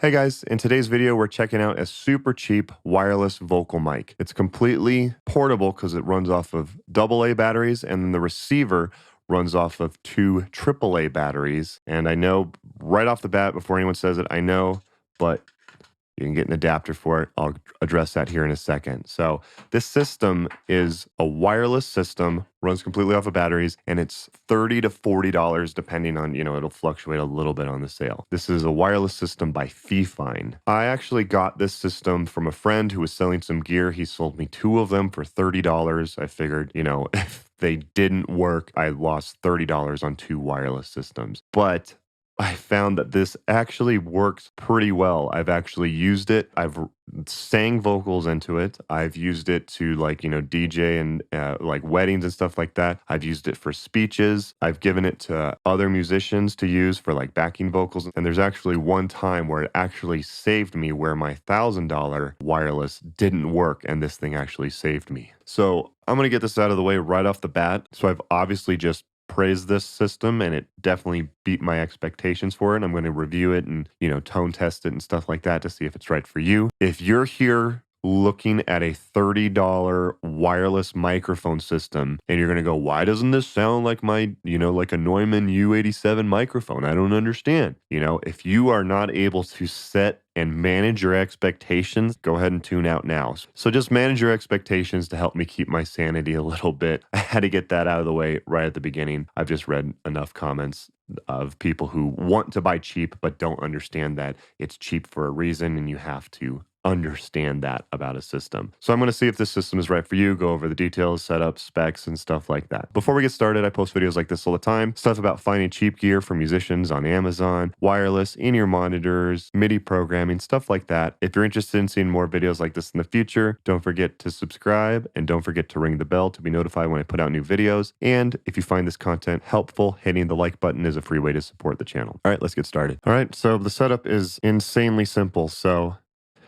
Hey guys, in today's video, we're checking out a super cheap wireless vocal mic. It's completely portable because it runs off of AA batteries, and then the receiver runs off of two AAA batteries. And I know right off the bat, before anyone says it, I know, but you can get an adapter for it. I'll address that here in a second. So this system is a wireless system, runs completely off of batteries, and it's $30 to $40 depending on, it'll fluctuate a little bit on the sale. This is a wireless system by FiFine. I actually got this system from a friend who was selling some gear. He sold me two of them for $30. I figured, if they didn't work, I lost $30 on two wireless systems. But I found that this actually works pretty well. I've actually used it. I've sang vocals into it. I've used it to DJ and like weddings and stuff like that. I've used it for speeches. I've given it to other musicians to use for like backing vocals. And there's actually one time where it actually saved me where my $1,000 wireless didn't work and this thing actually saved me. So I'm going to get this out of the way right off the bat. So I've obviously just praise this system and it definitely beat my expectations for it. I'm going to review it and, tone test it and stuff like that to see if it's right for you. If you're here looking at a $30 wireless microphone system and you're going to go, why doesn't this sound like my, like a Neumann U87 microphone? I don't understand. If you are not able to set and manage your expectations, go ahead and tune out now. So just manage your expectations to help me keep my sanity a little bit. I had to get that out of the way right at the beginning. I've just read enough comments of people who want to buy cheap but don't understand that it's cheap for a reason and you have to understand that about a system. So I'm going to see if this system is right for you, go over the details, setup, specs, and stuff like that. Before we get started, I post videos like this all the time. Stuff about finding cheap gear for musicians on Amazon, wireless, in-ear monitors, MIDI programming, stuff like that. If you're interested in seeing more videos like this in the future, don't forget to subscribe and don't forget to ring the bell to be notified when I put out new videos. And if you find this content helpful, hitting the like button is a free way to support the channel. All right, let's get started. All right, so the setup is insanely simple. So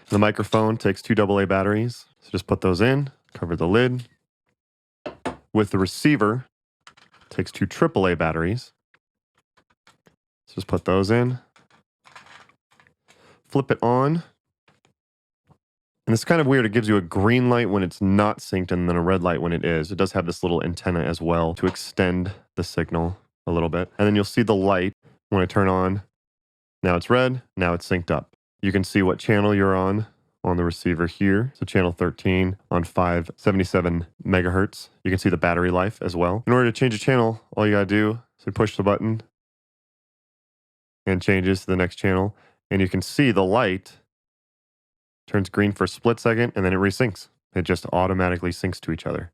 the microphone takes two AA batteries. So just put those in, cover the lid. With the receiver, takes two AAA batteries. So just put those in. Flip it on. And it's kind of weird. It gives you a green light when it's not synced and then a red light when it is. It does have this little antenna as well to extend the signal a little bit. And then you'll see the light when I turn on. Now it's red. Now it's synced up. You can see what channel you're on the receiver here. So channel 13 on 577 megahertz. You can see the battery life as well. In order to change a channel, all you gotta do is push the button and changes to the next channel. And you can see the light turns green for a split second and then it resyncs. It just automatically syncs to each other.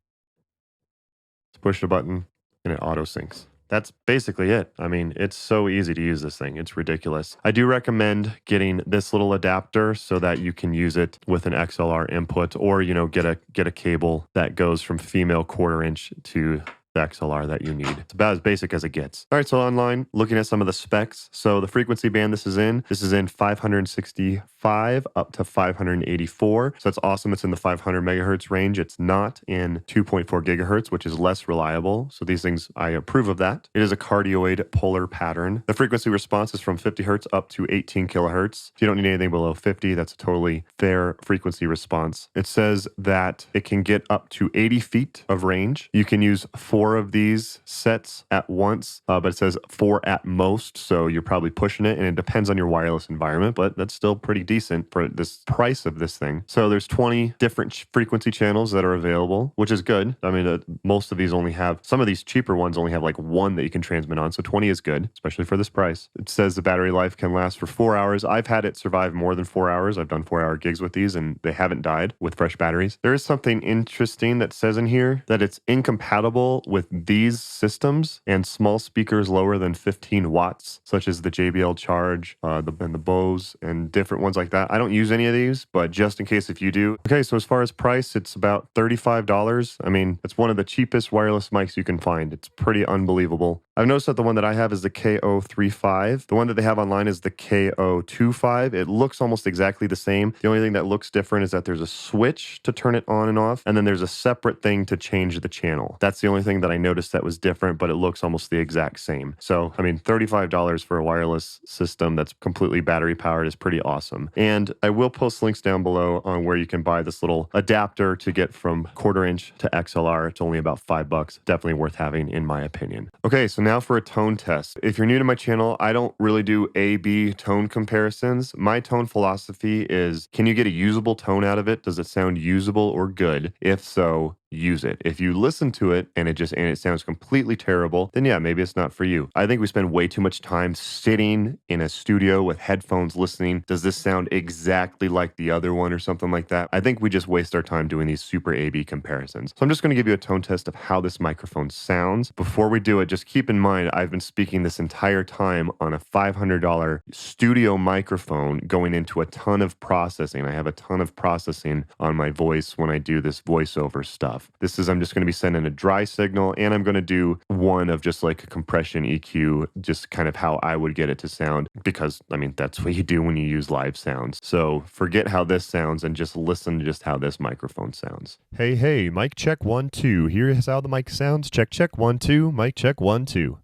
Just push the button and it auto syncs. That's basically it. I mean, it's so easy to use this thing. It's ridiculous. I do recommend getting this little adapter so that you can use it with an XLR input or, get a cable that goes from female 1/4 inch to the XLR that you need. It's about as basic as it gets. All right, so online, looking at some of the specs. So the frequency band this is in 565 up to 584. So that's awesome. It's in the 500 megahertz range. It's not in 2.4 gigahertz, which is less reliable. So these things, I approve of that. It is a cardioid polar pattern. The frequency response is from 50 hertz up to 18 kilohertz. If you don't need anything below 50, that's a totally fair frequency response. It says that it can get up to 80 feet of range. You can use 4 of these sets at once, but it says 4 at most, so you're probably pushing it, and it depends on your wireless environment, but that's still pretty decent for this price of this thing. So there's 20 different frequency channels that are available, which is good. I mean, most of these only have, some of these cheaper ones only have like one that you can transmit on, so 20 is good, especially for this price. It says the battery life can last for 4 hours. I've had it survive more than 4 hours. I've done 4-hour gigs with these, and they haven't died with fresh batteries. There is something interesting that says in here that it's incompatible with these systems and small speakers lower than 15 watts, such as the JBL Charge and the Bose and different ones like that. I don't use any of these, but just in case if you do. Okay, so as far as price, it's about $35. I mean, it's one of the cheapest wireless mics you can find. It's pretty unbelievable. I've noticed that the one that I have is the K035. The one that they have online is the K025. It looks almost exactly the same. The only thing that looks different is that there's a switch to turn it on and off, and then there's a separate thing to change the channel. That's the only thing thing that I noticed that was different, but it looks almost the exact same. So, I mean, $35 for a wireless system that's completely battery powered is pretty awesome. And I will post links down below on where you can buy this little adapter to get from 1/4 inch to XLR. It's only about $5. Definitely worth having in my opinion. Okay, so now for a tone test. If you're new to my channel, I don't really do A/B tone comparisons. My tone philosophy is, can you get a usable tone out of it? Does it sound usable or good? If so, use it. If you listen to it and it sounds completely terrible, then yeah, maybe it's not for you. I think we spend way too much time sitting in a studio with headphones listening. Does this sound exactly like the other one or something like that? I think we just waste our time doing these super A/B comparisons. So I'm just going to give you a tone test of how this microphone sounds. Before we do it, just keep in mind I've been speaking this entire time on a $500 studio microphone going into a ton of processing. I have a ton of processing on my voice when I do this voiceover stuff. I'm just going to be sending a dry signal, and I'm going to do one of just like a compression EQ, just kind of how I would get it to sound, because I mean, that's what you do when you use live sounds. So forget how this sounds and just listen to just how this microphone sounds. Hey, mic check 1 2. Here's how the mic sounds. Check 1 2. Mic check 1 2.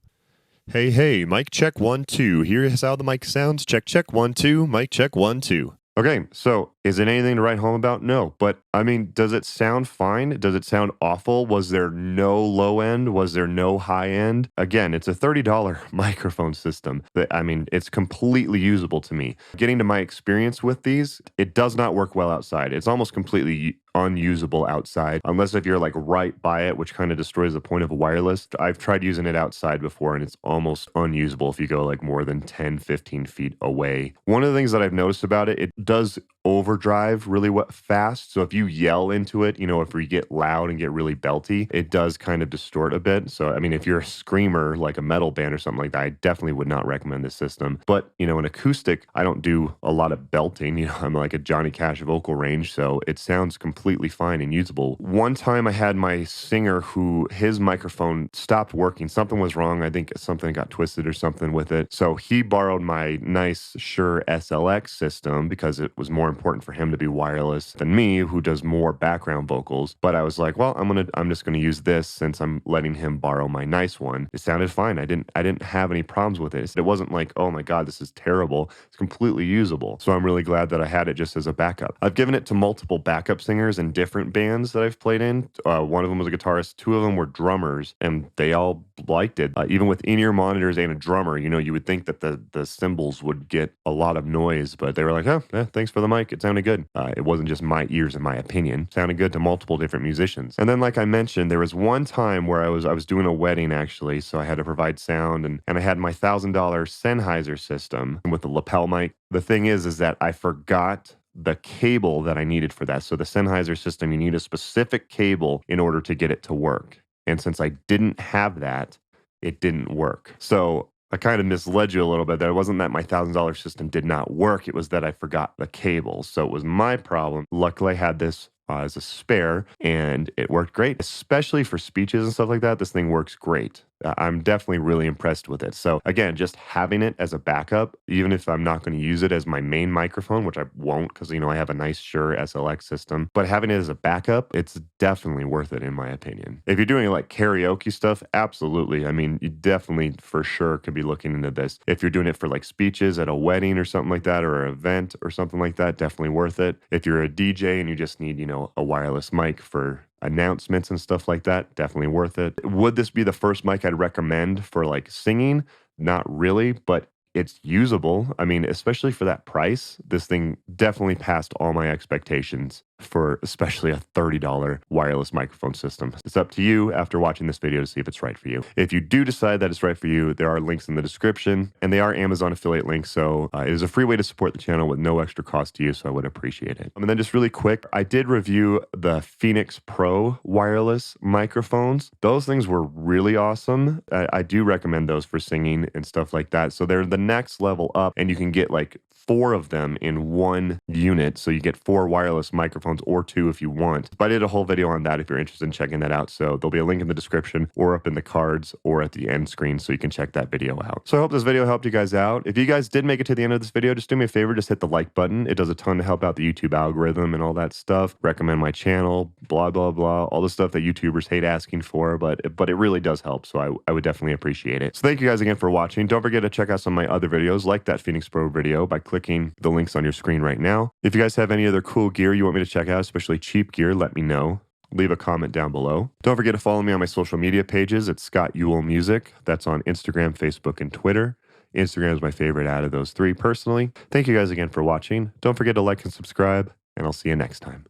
Hey, mic check 1 2. Here's how the mic sounds. Check 1 2. Mic check 1 2. Okay, so is it anything to write home about? No, but I mean, does it sound fine? Does it sound awful? Was there no low end? Was there no high end? Again, it's a $30 microphone system. I mean, it's completely usable to me. Getting to my experience with these, it does not work well outside. It's almost completely unusable outside, unless if you're like right by it, which kind of destroys the point of a wireless. I've tried using it outside before and it's almost unusable if you go like more than 10, 15 feet away. One of the things that I've noticed about it, it does overdrive really fast. So if you yell into it, you know, if we get loud and get really belty, it does kind of distort a bit. So, I mean, if you're a screamer, like a metal band or something like that, I definitely would not recommend this system. But, you know, an acoustic, I don't do a lot of belting. You know, I'm like a Johnny Cash vocal range. So it sounds completely fine and usable. One time I had my singer who his microphone stopped working. Something was wrong. I think something got twisted or something with it. So he borrowed my nice Shure SLX system because it was more important for him to be wireless than me, who does more background vocals. But I was like, well, I'm just gonna use this since I'm letting him borrow my nice one. It sounded fine. I didn't have any problems with it. It wasn't like, oh my God, this is terrible. It's completely usable. So I'm really glad that I had it just as a backup. I've given it to multiple backup singers in different bands that I've played in. One of them was a guitarist, 2 of them were drummers, and they all liked it. Even with in-ear monitors and a drummer, you know, you would think that the cymbals would get a lot of noise, but they were like, oh, yeah, thanks for the mic. It sounded good. It wasn't just my ears, in my opinion. It sounded good to multiple different musicians. And then, like I mentioned, there was one time where I was doing a wedding actually, so I had to provide sound, and I had my $1,000 Sennheiser system with the lapel mic. The thing is that I forgot the cable that I needed for that. So the Sennheiser system, you need a specific cable in order to get it to work. And since I didn't have that, it didn't work. So I kind of misled you a little bit. That it wasn't that my $1,000 system did not work. It was that I forgot the cable. So it was my problem. Luckily, I had this as a spare, and it worked great, especially for speeches and stuff like that. This thing works great. I'm definitely really impressed with it. So again, just having it as a backup, even if I'm not going to use it as my main microphone, which I won't because, you know, I have a nice Shure SLX system, but having it as a backup, it's definitely worth it in my opinion. If you're doing like karaoke stuff, absolutely. I mean, you definitely for sure could be looking into this. If you're doing it for like speeches at a wedding or something like that, or an event or something like that, definitely worth it. If you're a DJ and you just need, you know, a wireless mic for announcements and stuff like that, definitely worth it. Would this be the first mic I'd recommend for like singing? Not really, but it's usable. I mean, especially for that price, this thing definitely passed all my expectations for especially a $30 wireless microphone system. It's up to you after watching this video to see if it's right for you. If you do decide that it's right for you, there are links in the description, and they are Amazon affiliate links, so it is a free way to support the channel with no extra cost to you, so I would appreciate it. And then just really quick, I did review the Phoenix Pro wireless microphones. Those things were really awesome. I do recommend those for singing and stuff like that. So they're the next level up, and you can get like 4 of them in one unit, so you get 4 wireless microphones microphones, or 2 if you want. But I did a whole video on that if you're interested in checking that out. So there'll be a link in the description or up in the cards or at the end screen so you can check that video out. So I hope this video helped you guys out. If you guys did make it to the end of this video, just do me a favor, just hit the like button. It does a ton to help out the YouTube algorithm and all that stuff. Recommend my channel, blah, blah, blah, all the stuff that YouTubers hate asking for, but it really does help. So I would definitely appreciate it. So thank you guys again for watching. Don't forget to check out some of my other videos like that Phoenix Pro video by clicking the links on your screen right now. If you guys have any other cool gear you want me to check out, especially cheap gear, let me know. Leave a comment down below. Don't forget to follow me on my social media pages. It's Scott Ewell Music. That's on Instagram, Facebook, and Twitter. Instagram is my favorite out of those 3 personally. Thank you guys again for watching. Don't forget to like and subscribe, and I'll see you next time.